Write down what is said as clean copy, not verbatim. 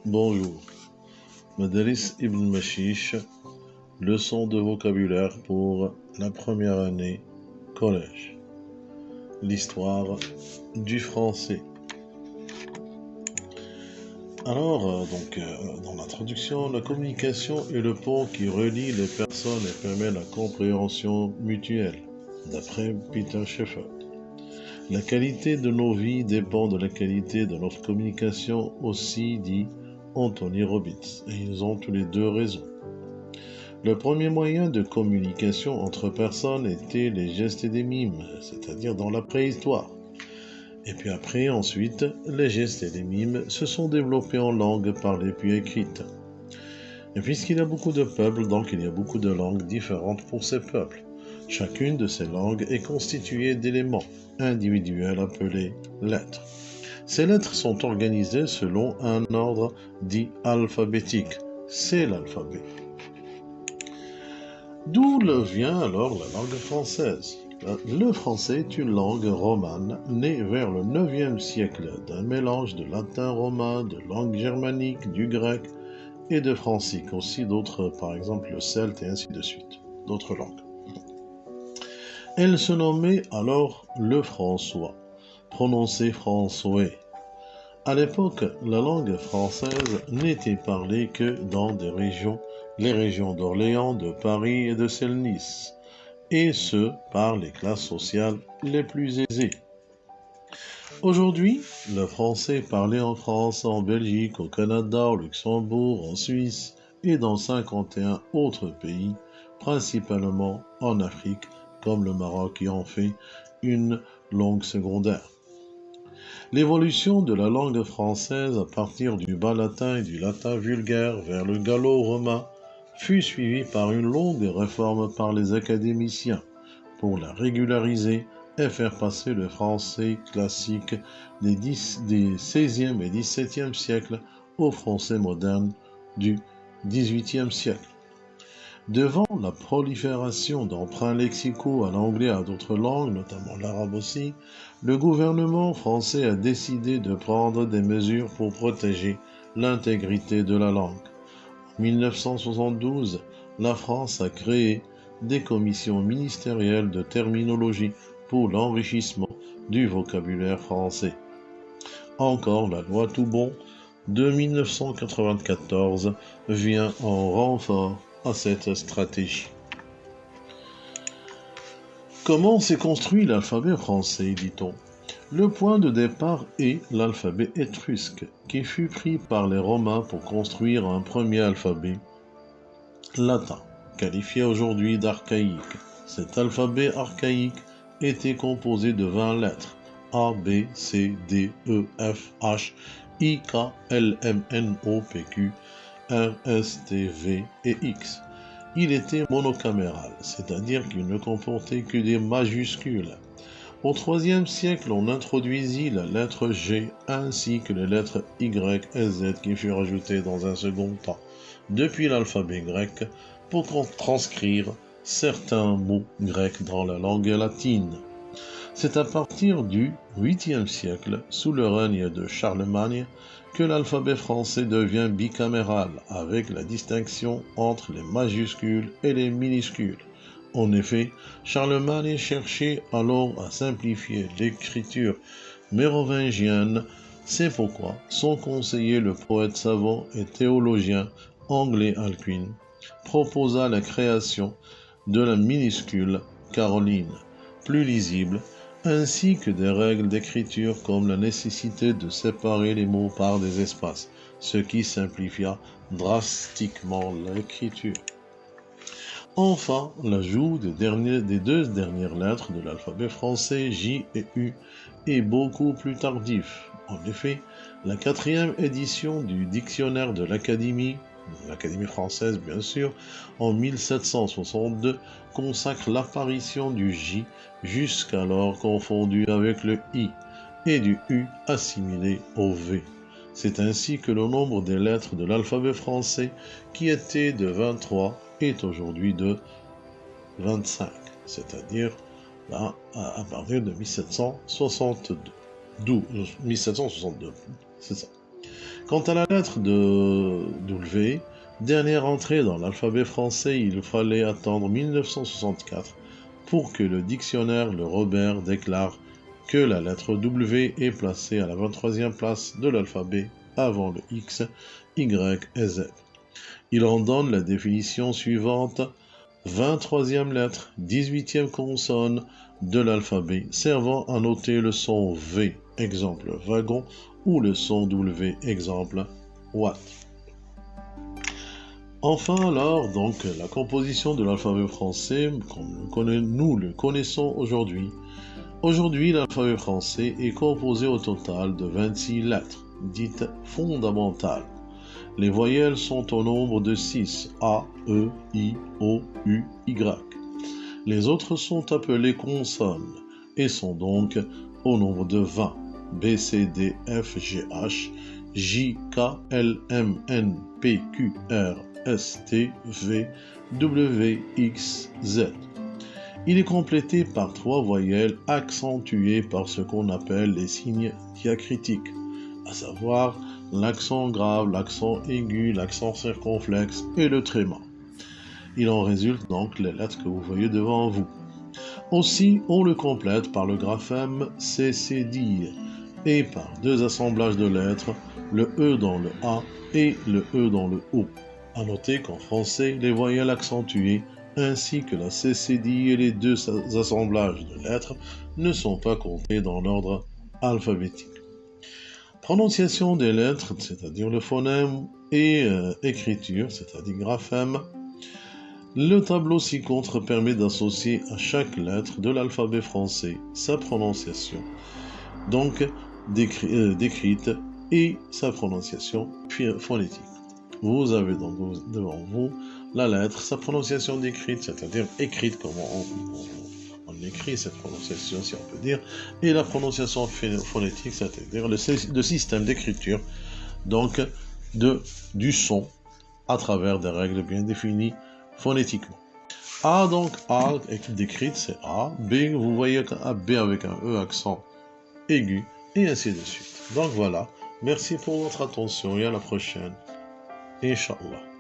Bonjour, Madaris Ibn Mashish, leçon de vocabulaire pour la première année collège. L'histoire du français. Alors, dans l'introduction, la communication est le pont qui relie les personnes et permet la compréhension mutuelle, d'après Peter Schaeffer. La qualité de nos vies dépend de la qualité de notre communication, aussi dit Anthony Robbins, et ils ont tous les deux raison. Le premier moyen de communication entre personnes était les gestes et des mimes, c'est-à-dire dans la préhistoire. Et puis ensuite, les gestes et les mimes se sont développés en langue parlée puis écrite. Et puisqu'il y a beaucoup de peuples, donc il y a beaucoup de langues différentes pour ces peuples. Chacune de ces langues est constituée d'éléments individuels appelés lettres. Ces lettres sont organisées selon un ordre dit alphabétique. C'est l'alphabet. D'où vient alors la langue française? Le français est une langue romane née vers le 9e siècle d'un mélange de latin romain, de langue germanique, du grec et de francique, aussi d'autres, par exemple le celte et ainsi de suite, d'autres langues. Elle se nommait alors le François, prononcé François. À l'époque, la langue française n'était parlée que dans les régions d'Orléans, de Paris et de Senlis, et ce, par les classes sociales les plus aisées. Aujourd'hui, le français est parlé en France, en Belgique, au Canada, au Luxembourg, en Suisse et dans 51 autres pays, principalement en Afrique, comme le Maroc qui en fait une langue secondaire. L'évolution de la langue française à partir du bas latin et du latin vulgaire vers le gallo-romain fut suivie par une longue réforme par les académiciens pour la régulariser et faire passer le français classique des 16e et 17e siècles au français moderne du 18e siècle. Devant la prolifération d'emprunts lexicaux à l'anglais et à d'autres langues, notamment l'arabe aussi, le gouvernement français a décidé de prendre des mesures pour protéger l'intégrité de la langue. En 1972, la France a créé des commissions ministérielles de terminologie pour l'enrichissement du vocabulaire français. Encore la loi Toubon de 1994 vient en renfort à cette stratégie. Comment s'est construit l'alphabet français, dit-on? Le point de départ est l'alphabet étrusque, qui fut pris par les Romains pour construire un premier alphabet latin, qualifié aujourd'hui d'archaïque. Cet alphabet archaïque était composé de 20 lettres, A, B, C, D, E, F, H, I, K, L, M, N, O, P, Q, R, S, T, V et X. Il était monocaméral, c'est-à-dire qu'il ne comportait que des majuscules. Au IIIe siècle, on introduisit la lettre G ainsi que les lettres Y et Z qui furent ajoutées dans un second temps, depuis l'alphabet grec, pour transcrire certains mots grecs dans la langue latine. C'est à partir du 8e siècle, sous le règne de Charlemagne, que l'alphabet français devient bicaméral, avec la distinction entre les majuscules et les minuscules. En effet, Charlemagne cherchait alors à simplifier l'écriture mérovingienne. C'est pourquoi son conseiller, le poète savant et théologien anglais Alcuin, proposa la création de la minuscule caroline, plus lisible, ainsi que des règles d'écriture comme la nécessité de séparer les mots par des espaces, ce qui simplifia drastiquement l'écriture. Enfin, l'ajout des deux dernières lettres de l'alphabet français, J et U, est beaucoup plus tardif. En effet, la 4e édition du dictionnaire de l'Académie française bien sûr, en 1762, consacre l'apparition du J, jusqu'alors confondu avec le I, et du U assimilé au V. C'est ainsi que le nombre des lettres de l'alphabet français, qui était de 23, est aujourd'hui de 25, c'est-à-dire là, à partir de 1762. 1762, c'est ça. Quant à la lettre de W, dernière entrée dans l'alphabet français, il fallait attendre 1964 pour que le dictionnaire Le Robert déclare que la lettre W est placée à la 23e place de l'alphabet avant le X, Y et Z. Il en donne la définition suivante: 23e lettre, 18e consonne de l'alphabet, servant à noter le son V, exemple wagon, ou le son W, exemple watt. Enfin alors, donc, la composition de l'alphabet français, comme nous le connaissons aujourd'hui. Aujourd'hui, l'alphabet français est composé au total de 26 lettres, dites fondamentales. Les voyelles sont au nombre de 6, A, E, I, O, U, Y. Les autres sont appelées consonnes et sont donc au nombre de 20, B, C, D, F, G, H, J, K, L, M, N, P, Q, R, S, T, V, W, X, Z. Il est complété par 3 voyelles accentuées par ce qu'on appelle les signes diacritiques, à savoir l'accent grave, l'accent aigu, l'accent circonflexe et le tréma. Il en résulte donc les lettres que vous voyez devant vous. Aussi, on le complète par le graphème CCDIR et par 2 assemblages de lettres, le E dans le A et le E dans le O. À noter qu'en français, les voyelles accentuées ainsi que la CCDI et les 2 assemblages de lettres ne sont pas comptés dans l'ordre alphabétique. Prononciation des lettres, c'est-à-dire le phonème, et écriture, c'est-à-dire graphème. Le tableau ci-contre permet d'associer à chaque lettre de l'alphabet français sa prononciation, donc décrite, et sa prononciation phonétique. Vous avez donc devant vous la lettre, sa prononciation décrite, c'est-à-dire écrite, comment on écrit cette prononciation, si on peut dire, et la prononciation phonétique, c'est-à-dire le système d'écriture, donc du son à travers des règles bien définies phonétiquement. A, donc A décrite, c'est A. B, vous voyez un B avec un E accent aigu, et ainsi de suite. Donc voilà, merci pour votre attention et à la prochaine. Inch'Allah.